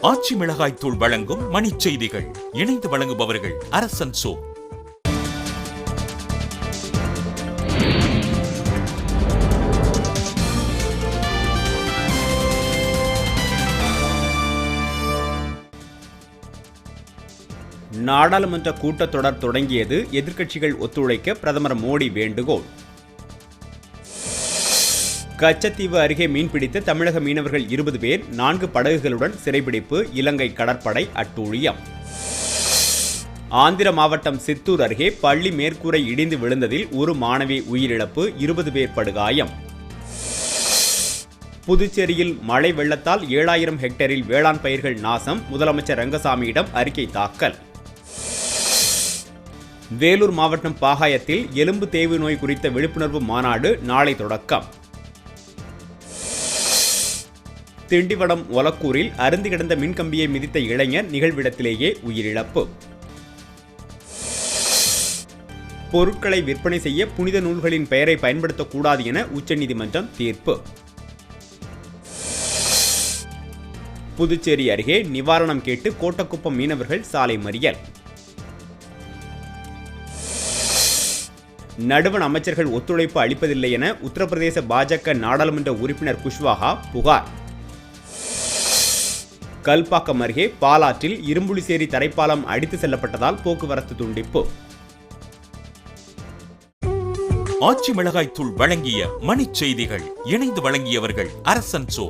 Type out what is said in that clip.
ஆச்சி மிளகாய் தூள் வழங்கும் மணிச் செய்திகள். இணைந்து வழங்குபவர்கள் அரசன் சோ. நாடாளுமன்ற கூட்டத்தொடர் தொடங்கியது. எதிர்க்கட்சிகள் ஒத்துழைக்க பிரதமர் மோடி வேண்டுகோள். கச்சத்தீவு அருகே மீன்பிடித்த தமிழக மீனவர்கள் 20 பேர் 4 படகுகளுடன் சிறைபிடிப்பு. இலங்கை கடற்படை அட்டூழியம். ஆந்திர மாவட்டம் சித்தூர் அருகே பள்ளி மேற்கூரை இடிந்து விழுந்ததில் ஒரு மாணவி உயிரிழப்பு, 20 பேர் படுகாயம். புதுச்சேரியில் மழை வெள்ளத்தால் 7000 ஹெக்டேரில் வேளாண் பயிர்கள் நாசம். முதலமைச்சர் ரங்கசாமியிடம் அறிக்கை தாக்கல். வேலூர் மாவட்டம் பாகாயத்தில் எலும்பு தேய்வு நோய் குறித்த விழிப்புணர்வு மாநாடு நாளை தொடக்கம். திண்டிவனம் ஒலக்கூரில் அருந்து கிடந்த மின்கம்பியை மிதித்த இளைஞர் நிகழ்விடத்திலேயே உயிரிழப்பு. பொருட்களை விற்பனை செய்ய புனித நூல்களின் பெயரை பயன்படுத்தக்கூடாது என உச்சநீதிமன்றம் தீர்ப்பு. புதுச்சேரி அருகே நிவாரணம் கேட்டு கோட்டக்குப்பம் மீனவர்கள் சாலை மறியல். நடுவண் அமைச்சர்கள் ஒத்துழைப்பு அளிப்பதில்லை என உத்தரப்பிரதேச பாஜக நாடாளுமன்ற உறுப்பினர் குஷ்வாகா புகார். கல்பாக்கம் அருகே பாலாற்றில் இரும்புலிசேரி தரைப்பாலம் அடித்து செல்லப்பட்டதால் போக்குவரத்து துண்டிப்பு. ஆச்சி மிளகாய் தூள் வழங்கிய மணிச் செய்திகள். இணைந்து வழங்கியவர்கள் அரசன் சோ.